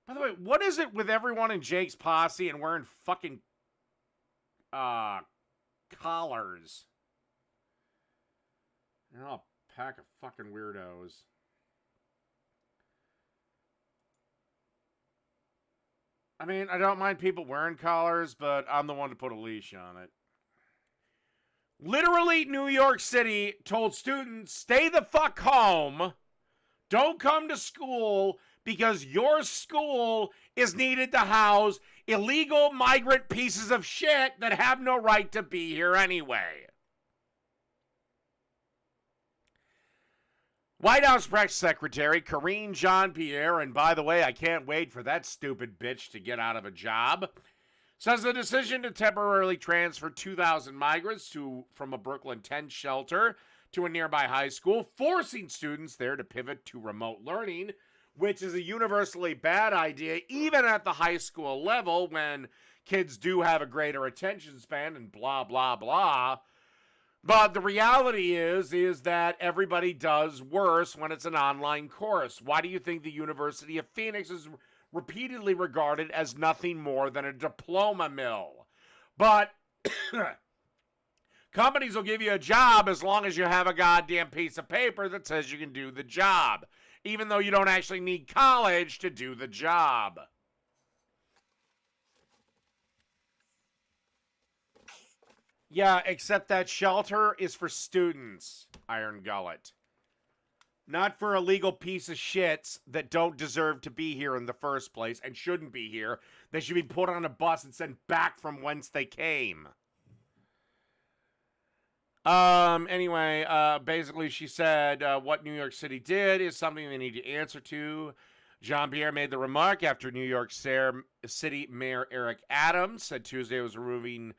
By the way, what is it with everyone in Jake's posse and wearing fucking collars? Oh, a pack of fucking weirdos. I mean, I don't mind people wearing collars, but I'm the one to put a leash on it. Literally, New York City told students, stay the fuck home. Don't come to school because your school is needed to house illegal migrant pieces of shit that have no right to be here anyway. White House Press Secretary Karine Jean-Pierre, and by the way, I can't wait for that stupid bitch to get out of a job, says the decision to temporarily transfer 2,000 migrants from a Brooklyn tent shelter to a nearby high school, forcing students there to pivot to remote learning, which is a universally bad idea, even at the high school level when kids do have a greater attention span and blah, blah, blah. But the reality is that everybody does worse when it's an online course. Why do you think the University of Phoenix is repeatedly regarded as nothing more than a diploma mill? But companies will give you a job as long as you have a goddamn piece of paper that says you can do the job, even though you don't actually need college to do the job. Yeah, except that shelter is for students, Iron Gullet. Not for illegal piece of shits that don't deserve to be here in the first place and shouldn't be here. They should be put on a bus and sent back from whence they came. Anyway, basically she said what New York City did is something they need to answer to. Jean-Pierre made the remark after New York City Mayor Eric Adams said Tuesday was moving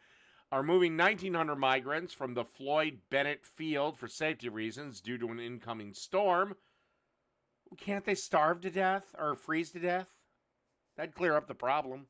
1,900 migrants from the Floyd Bennett Field for safety reasons due to an incoming storm. Can't they starve to death or freeze to death? That'd clear up the problem.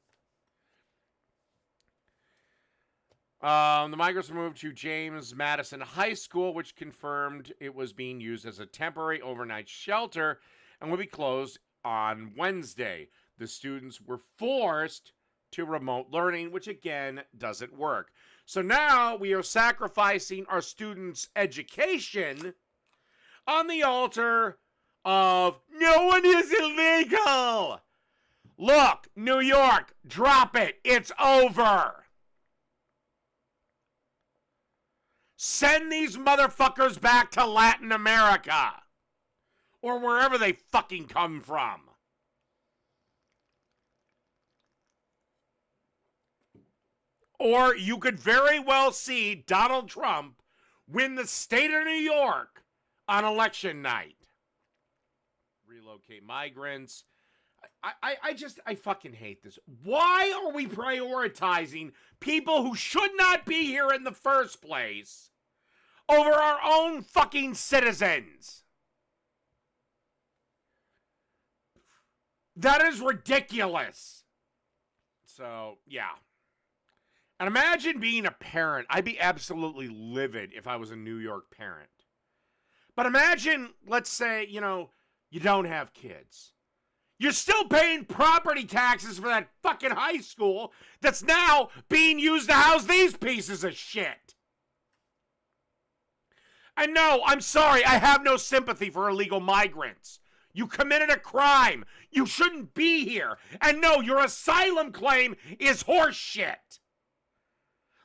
The migrants were moved to James Madison High School, which confirmed it was being used as a temporary overnight shelter and will be closed on Wednesday. The students were forced to remote learning, which again doesn't work. So now we are sacrificing our students' education on the altar of no one is illegal. Look, New York, drop it. It's over. Send these motherfuckers back to Latin America or wherever they fucking come from. Or you could very well see Donald Trump win the state of New York on election night. Relocate migrants. I fucking hate this. Why are we prioritizing people who should not be here in the first place over our own fucking citizens? That is ridiculous. So, yeah. And imagine being a parent. I'd be absolutely livid if I was a New York parent. But imagine, let's say, you don't have kids. You're still paying property taxes for that fucking high school that's now being used to house these pieces of shit. And no, I'm sorry, I have no sympathy for illegal migrants. You committed a crime. You shouldn't be here. And no, your asylum claim is horse shit.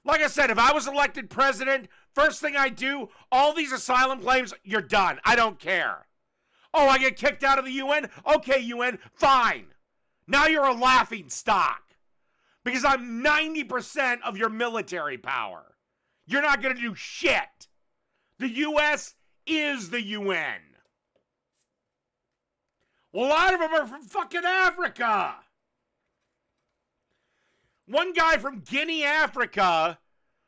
Like I said, if I was elected president, first thing I do, all these asylum claims, you're done. I don't care. Oh, I get kicked out of the UN? Okay, UN, fine. Now you're a laughing stock. Because I'm 90% of your military power. You're not going to do shit. The U.S. is the UN. Well, a lot of them are from fucking Africa. One guy from Guinea, Africa,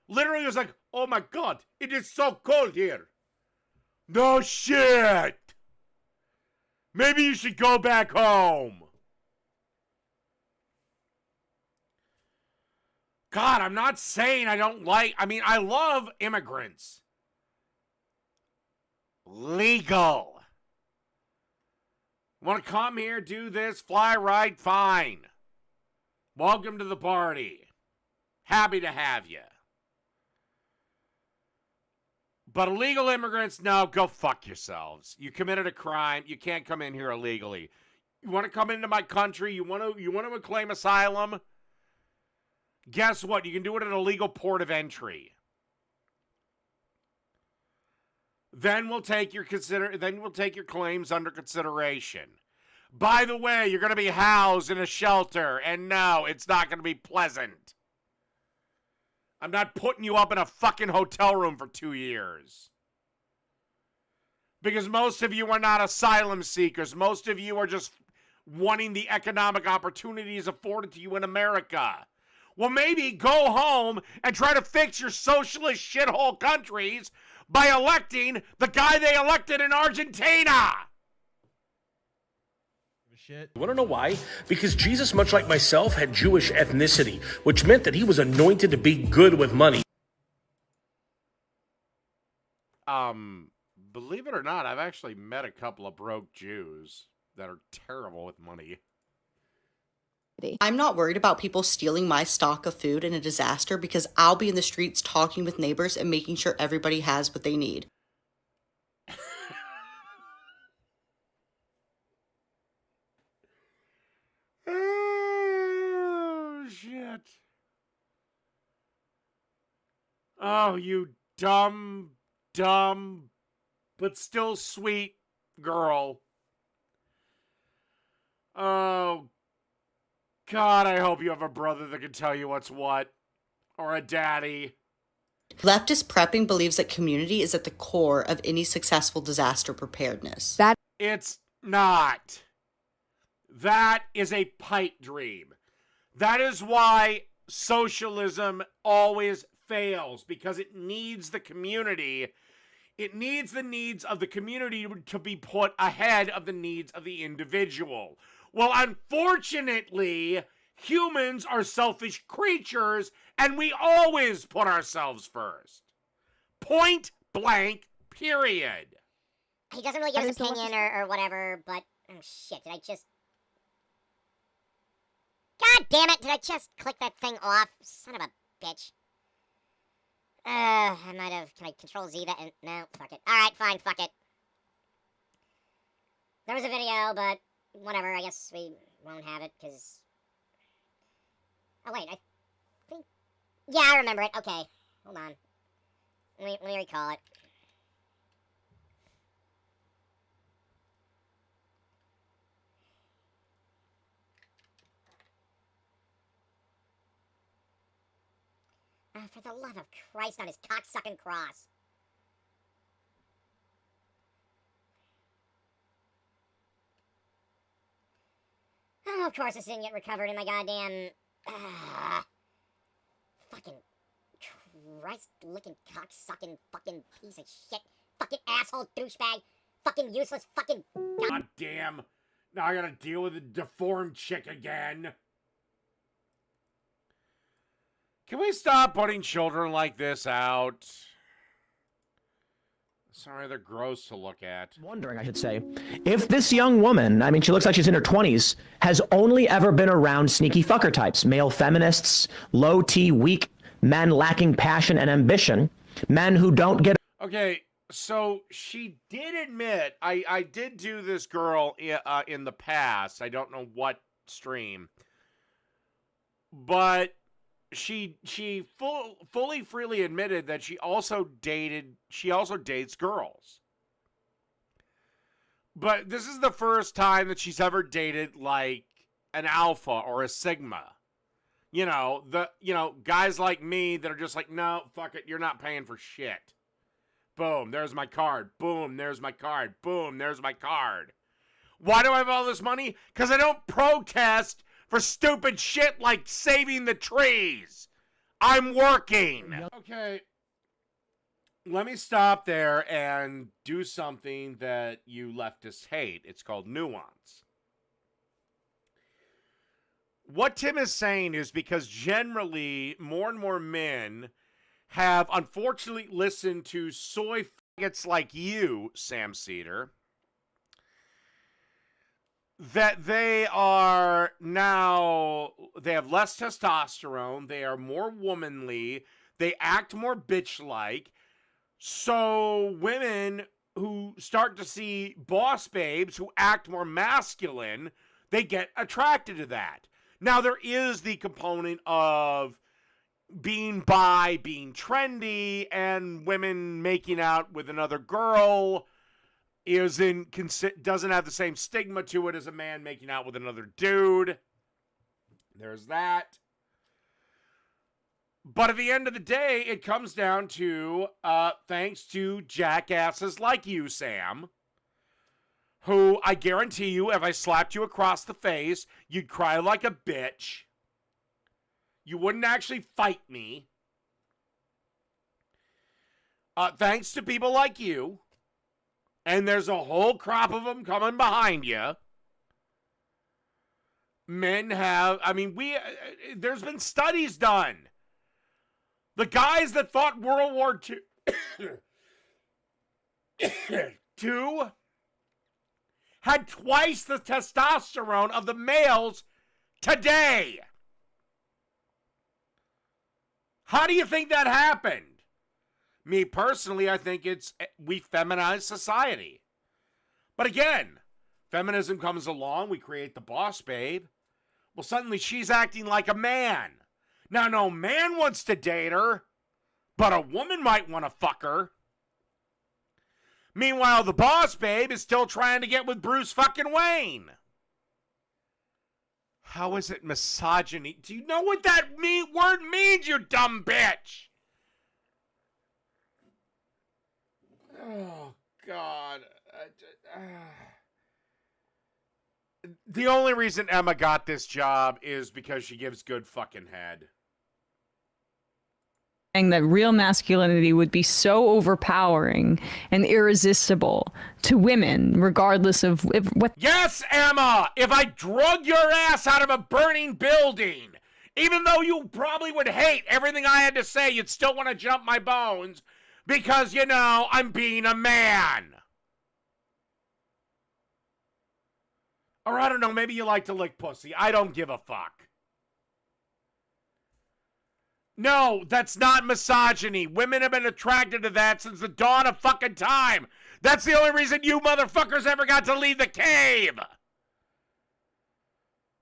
literally was like, oh my God, it is so cold here. No shit. Maybe you should go back home. God, I'm not saying I love immigrants. Legal. Want to come here, do this, fly right, fine. Welcome to the party. Happy to have you. But illegal immigrants, no, go fuck yourselves. You committed a crime. You can't come in here illegally. You want to come into my country? You want to claim asylum? Guess what? You can do it at a legal port of entry. Then we'll take your claims under consideration. By the way, you're going to be housed in a shelter, and no, it's not going to be pleasant. I'm not putting you up in a fucking hotel room for 2 years. Because most of you are not asylum seekers. Most of you are just wanting the economic opportunities afforded to you in America. Well, maybe go home and try to fix your socialist shithole countries by electing the guy they elected in Argentina. You want to know why? Because Jesus, much like myself, had Jewish ethnicity, which meant that he was anointed to be good with money. Believe it or not, I've actually met a couple of broke Jews that are terrible with money. I'm not worried about people stealing my stock of food in a disaster because I'll be in the streets talking with neighbors and making sure everybody has what they need. Oh, shit. Oh, you dumb, but still sweet girl. Oh, God, I hope you have a brother that can tell you what's what. Or a daddy. Leftist prepping believes that community is at the core of any successful disaster preparedness. It's not. That is a pipe dream. That is why socialism always fails, because it needs the community. It needs the needs of the community to be put ahead of the needs of the individual. Well, unfortunately, humans are selfish creatures, and we always put ourselves first. Point blank, period. He doesn't really give his opinion or whatever, but... Oh, shit, did I just... God damn it, did I just click that thing off? Son of a bitch. I might have... Can I control Z that? No, fuck it. Alright, fine, fuck it. There was a video, but... Whatever, I guess we won't have it, because... Oh, wait, I think... Yeah, I remember it. Okay, hold on. Let me recall it. Oh, for the love of Christ on his cocksucking cross. Oh, of course this didn't get recovered in my goddamn... fucking Christ-licking cock-sucking fucking piece of shit. Fucking asshole douchebag. Fucking useless fucking... God damn. Now I gotta deal with a deformed chick again. Can we stop putting children like this out? Sorry, they're gross to look at. Wondering, I should say, if this young woman, I mean, she looks like she's in her 20s, has only ever been around sneaky fucker types, male feminists, low T, weak men lacking passion and ambition, men who don't get... Okay, so she did admit, I did do this girl in the past. I don't know what stream. But... She fully freely admitted that she also dates girls. But this is the first time that she's ever dated like an alpha or a sigma. You know, guys like me that are just like, no, fuck it, you're not paying for shit. Boom, there's my card. Boom, there's my card. Boom, there's my card. Why do I have all this money? Because I don't protest for stupid shit like saving the trees. I'm working. Okay. Let me stop there and do something that you leftists hate. It's called nuance. What Tim is saying is because generally more and more men have unfortunately listened to soy faggots like you, Sam Cedar, that they have less testosterone, they are more womanly, they act more bitch-like. So women who start to see boss babes who act more masculine, they get attracted to that. Now, there is the component of being bi, being trendy, and women making out with another girl doesn't have the same stigma to it as a man making out with another dude. There's that. But at the end of the day, it comes down to, thanks to jackasses like you, Sam, who I guarantee you, if I slapped you across the face, you'd cry like a bitch. You wouldn't actually fight me. Thanks to people like you, and there's a whole crop of them coming behind you, men have, there's been studies done. The guys that fought World War II had twice the testosterone of the males today. How do you think that happened? Me personally, I think we feminize society. But again, feminism comes along, we create the boss babe. Well, suddenly she's acting like a man. Now, no man wants to date her, but a woman might want to fuck her. Meanwhile, the boss babe is still trying to get with Bruce fucking Wayne. How is it misogyny? Do you know what that word means, you dumb bitch? Oh, God. The only reason Emma got this job is because she gives good fucking head. That real masculinity would be so overpowering and irresistible to women, regardless of what. Yes, Emma! If I drug your ass out of a burning building, even though you probably would hate everything I had to say, you'd still want to jump my bones because, I'm being a man. Or I don't know, maybe you like to lick pussy. I don't give a fuck. No, that's not misogyny. Women have been attracted to that since the dawn of fucking time. That's the only reason you motherfuckers ever got to leave the cave.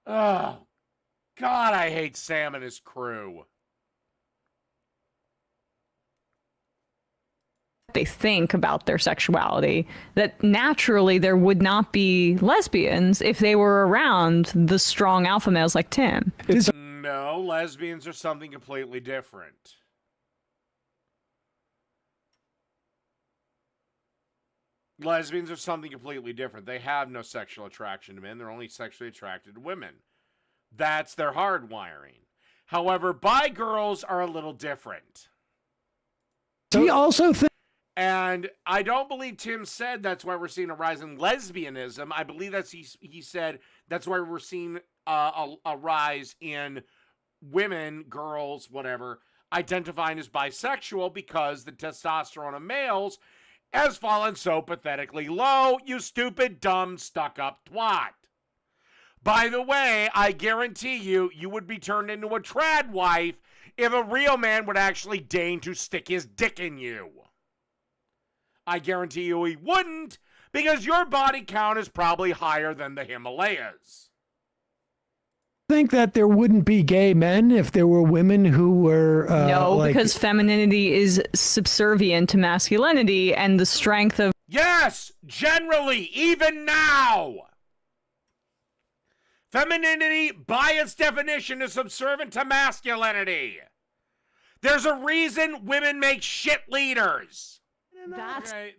Oh, God, I hate Sam and his crew. They think about their sexuality, that naturally there would not be lesbians if they were around the strong alpha males like Tim. No, lesbians are something completely different. Lesbians are something completely different. They have no sexual attraction to men. They're only sexually attracted to women. That's their hardwiring. However, bi girls are a little different. He also thinks. And I don't believe Tim said that's why we're seeing a rise in lesbianism. I believe he said that's why we're seeing a rise in women, girls, whatever, identifying as bisexual because the testosterone of males has fallen so pathetically low, you stupid, dumb, stuck-up twat. By the way, I guarantee you would be turned into a trad wife if a real man would actually deign to stick his dick in you. I guarantee you he wouldn't, because your body count is probably higher than the Himalayas. Think that there wouldn't be gay men if there were women who were no, because femininity is subservient to masculinity and the strength of. Yes, generally, even now. Femininity, by its definition, is subservient to masculinity. There's a reason women make shit leaders. Okay,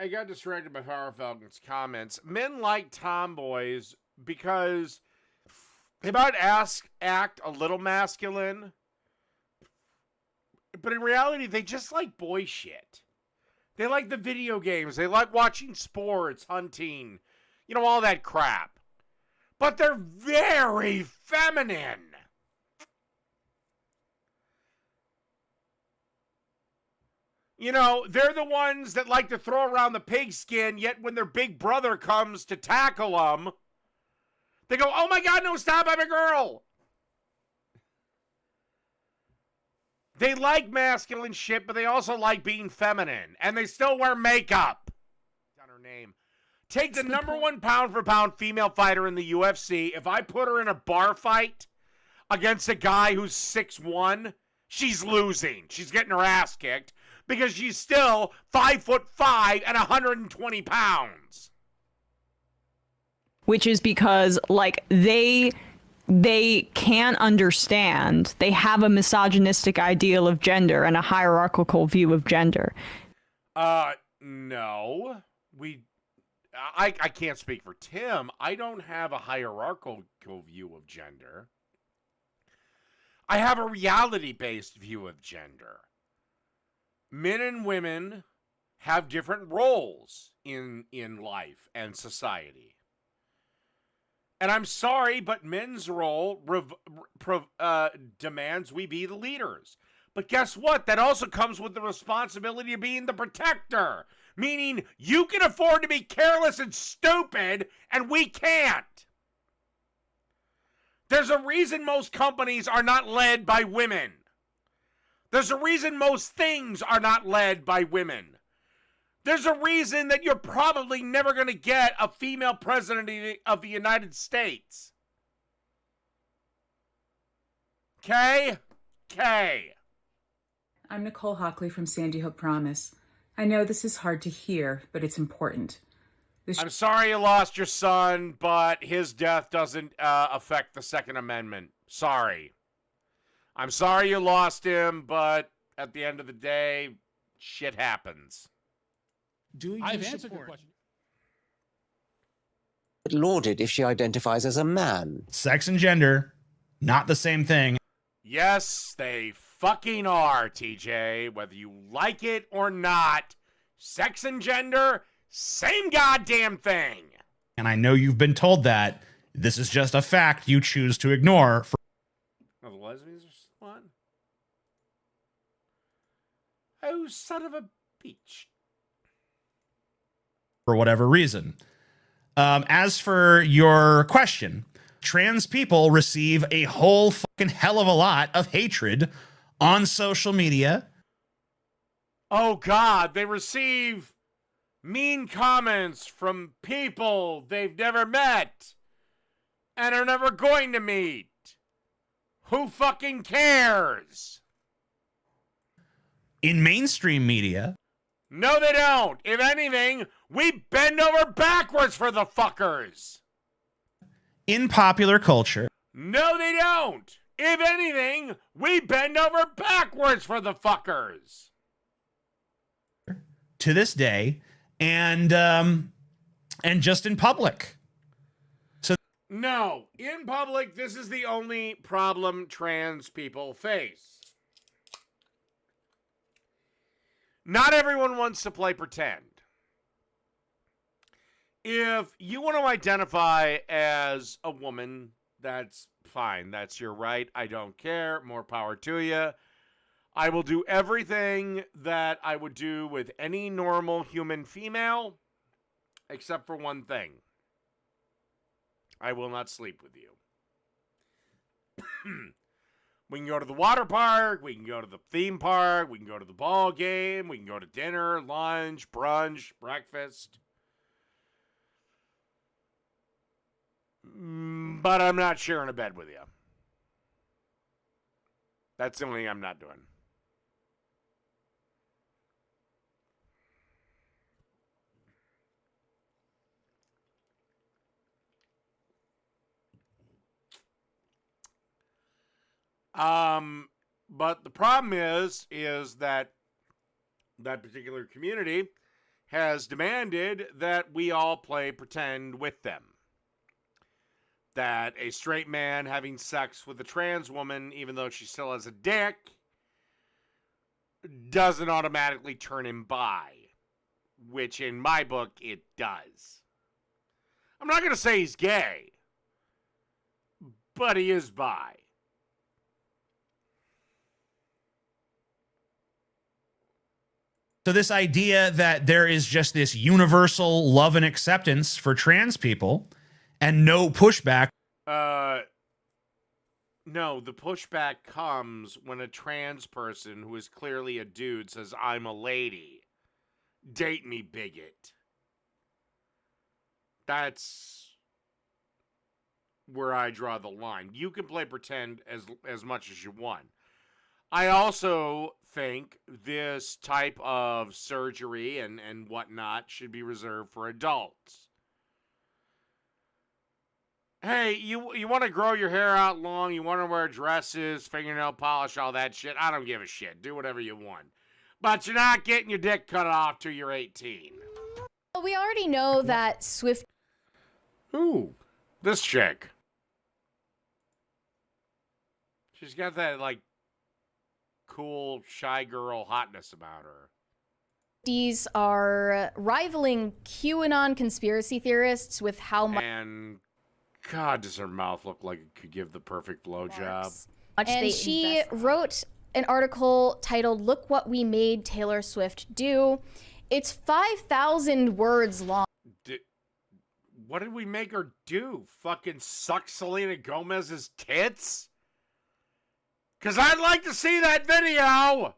I got distracted by Power Falcon's comments. Men like tomboys because they might act a little masculine, but in reality, they just like boy shit. They like the video games. They like watching sports, hunting, all that crap. But they're very feminine. You know, they're the ones that like to throw around the pigskin, yet when their big brother comes to tackle them, they go, oh my God, no, stop, I'm a girl. They like masculine shit, but they also like being feminine. And they still wear makeup. On her name. Take the number one pound for pound female fighter in the UFC. If I put her in a bar fight against a guy who's 6'1", she's losing. She's getting her ass kicked because she's still 5'5" and 120 pounds. Which is because, like, they can't understand. They have a misogynistic ideal of gender and a hierarchical view of gender. No. I can't speak for Tim. I don't have a hierarchical view of gender. I have a reality-based view of gender. Men and women have different roles in life and society. And I'm sorry, but men's role demands we be the leaders. But guess what? That also comes with the responsibility of being the protector. Meaning you can afford to be careless and stupid, and we can't. There's a reason most companies are not led by women. There's a reason most things are not led by women. There's a reason that you're probably never going to get a female president of the United States. Okay? Okay. I'm Nicole Hockley from Sandy Hook Promise. I know this is hard to hear, but it's important. I'm sorry you lost your son, but his death doesn't affect the Second Amendment. Sorry. I'm sorry you lost him, but at the end of the day, shit happens. Do you I've answered your question. Lauded if she identifies as a man. Sex and gender, not the same thing. Yes, they fucking are, TJ. Whether you like it or not, sex and gender, same goddamn thing. And I know you've been told that. This is just a fact you choose to ignore. Oh, the lesbians are what? Oh, son of a bitch. For whatever reason. As for your question, trans people receive a whole fucking hell of a lot of hatred on social media. Oh, God, they receive mean comments from people they've never met and are never going to meet. Who fucking cares? In mainstream media. No, they don't. If anything, we bend over backwards for the fuckers. In popular culture. No, they don't. If anything, we bend over backwards for the fuckers. To this day, and just in public. So no, in public, this is the only problem trans people face. Not everyone wants to play pretend. If you want to identify as a woman, that's fine. That's your right. I don't care. More power to you. I will do everything that I would do with any normal human female, except for one thing. I will not sleep with you. We can go to the water park, we can go to the theme park, we can go to the ball game, we can go to dinner, lunch, brunch, breakfast. But I'm not sharing a bed with you. That's the only thing I'm not doing. But the problem is that particular community has demanded that we all play pretend with them. That a straight man having sex with a trans woman, even though she still has a dick, doesn't automatically turn him bi. Which in my book, it does. I'm not going to say he's gay, but he is bi. So this idea that there is just this universal love and acceptance for trans people and no pushback. No, the pushback comes when a trans person who is clearly a dude says, I'm a lady. Date me, bigot. That's where I draw the line. You can play pretend as much as you want. I also think this type of surgery and whatnot should be reserved for adults. Hey, you want to grow your hair out long, you want to wear dresses, fingernail polish, all that shit, I don't give a shit. Do whatever you want. But you're not getting your dick cut off till you're 18. We already know that Swift... Ooh, this chick. She's got that, like, cool, shy girl hotness about her. These are rivaling QAnon conspiracy theorists with how much... And... God, does her mouth look like it could give the perfect blowjob? And she wrote an article titled, Look What We Made Taylor Swift Do. It's 5,000 words long. What did we make her do? Fucking suck Selena Gomez's tits? Because I'd like to see that video!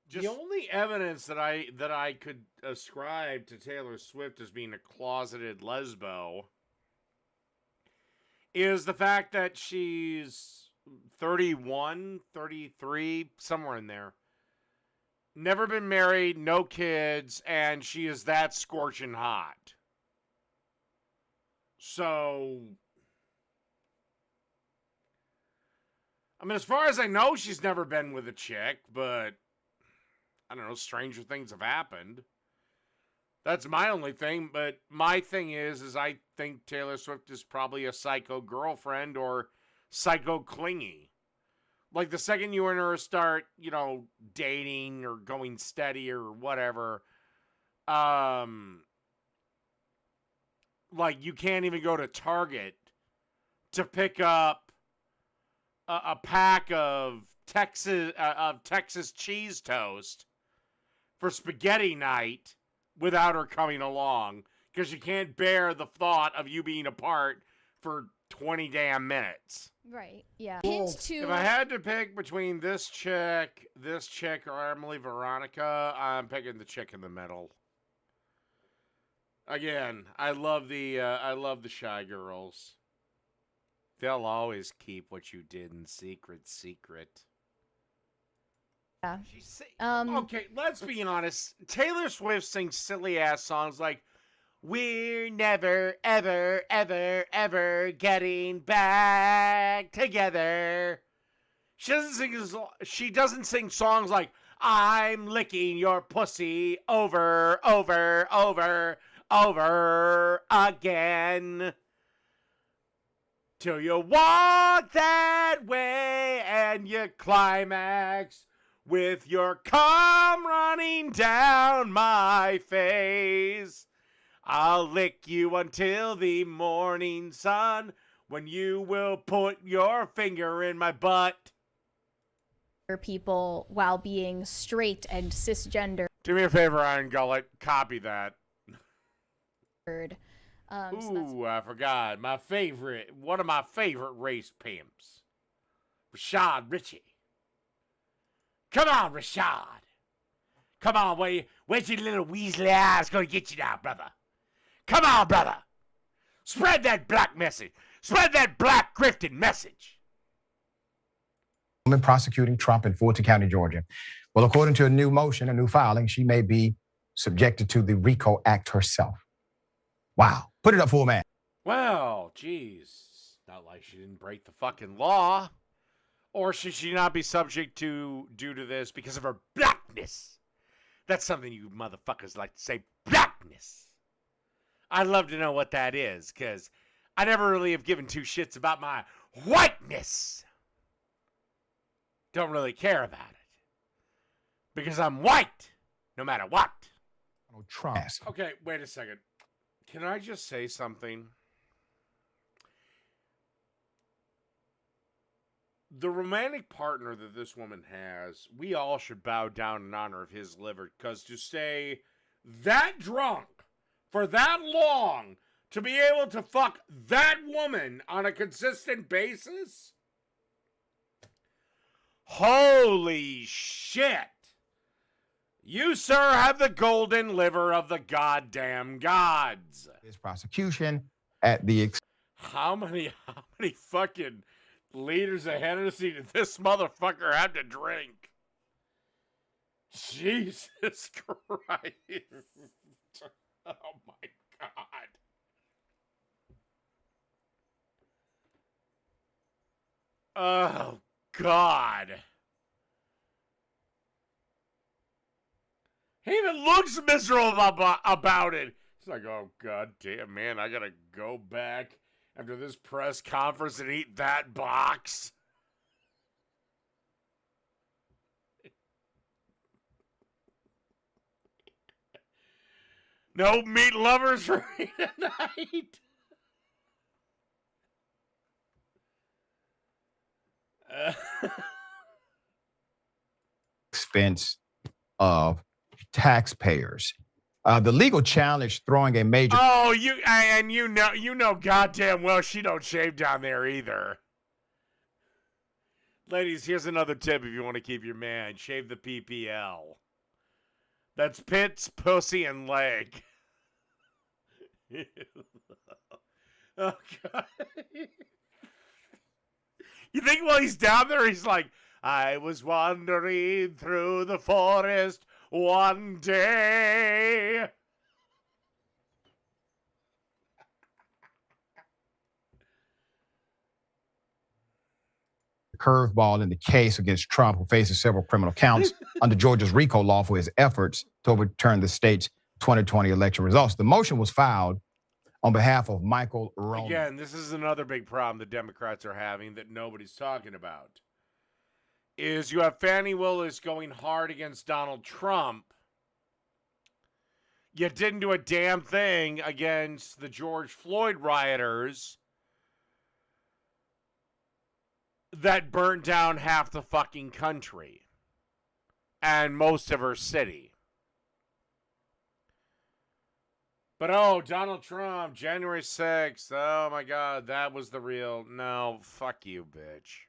The only evidence that I could ascribe to Taylor Swift as being a closeted lesbo is the fact that she's 31, 33, somewhere in there. Never been married, no kids, and she is that scorching hot. So, I mean, as far as I know, she's never been with a chick, but I don't know, stranger things have happened. That's my only thing, but my thing is I think Taylor Swift is probably a psycho girlfriend or psycho clingy. Like, the second you and her start, dating or going steady or whatever, like, you can't even go to Target to pick up a pack of Texas cheese toast for spaghetti night without her coming along, because you can't bear the thought of you being apart for 20 damn minutes. Right, yeah. If I had to pick between this chick, or Emily Veronica, I'm picking the chick in the middle. Again, I love the shy girls. They'll always keep what you did in secret. Yeah. Okay, let's be honest. Taylor Swift sings silly ass songs like "We're never, ever, ever, ever getting back together." She doesn't sing songs like "I'm licking your pussy over, over, over, over again." Till you walk that way and you climax with your cum running down my face. I'll lick you until the morning sun, when you will put your finger in my butt. People while being straight and cisgender. Do me a favor, Iron Gullet. Copy that. So I forgot. One of my favorite race pimps. Rashad Ritchie. Come on, Rashad. Come on, where's your little Weasley eyes gonna get you now, brother? Come on, brother. Spread that black message. Spread that black grifting message. Prosecuting Trump in Fulton County, Georgia. Well, according to a new filing, she may be subjected to the RICO Act herself. Wow. Put it up for a man. Well, geez. Not like she didn't break the fucking law. Or should she not be subject due to this because of her blackness? That's something you motherfuckers like to say, blackness. I'd love to know what that is, because I never really have given two shits about my whiteness. Don't really care about it. Because I'm white, no matter what. Trump. Okay, wait a second. Can I just say something? the romantic partner that this woman has, we all should bow down in honor of his liver, because to stay that drunk for that long, to be able to fuck that woman on a consistent basis, holy shit. You, sir, have the golden liver of the goddamn gods. His prosecution at the How many fucking liters of Hennessy did this motherfucker have to drink? Jesus Christ. Oh my God. Oh God. He even looks miserable about it. He's like, oh God damn, man, I gotta go back after this press conference and eat that box. No meat lovers for me tonight. expense of taxpayers. The legal challenge throwing a major. Oh, you know goddamn well she don't shave down there either. Ladies, here's another tip if you want to keep your man. Shave the PPL. That's pits, pussy, and leg. Oh, God. You think while he's down there, he's like, I was wandering through the forest one day. Curveball in the case against Trump, who faces several criminal counts under Georgia's RICO law for his efforts to overturn the state's 2020 election results. The motion was filed on behalf of Michael Roman. Again, this is another big problem the Democrats are having that nobody's talking about. Is you have Fannie Willis going hard against Donald Trump, yet didn't do a damn thing against the George Floyd rioters that burnt down half the fucking country and most of her city. But oh, Donald Trump, January 6th, oh my God, that was the real. No, fuck you, bitch.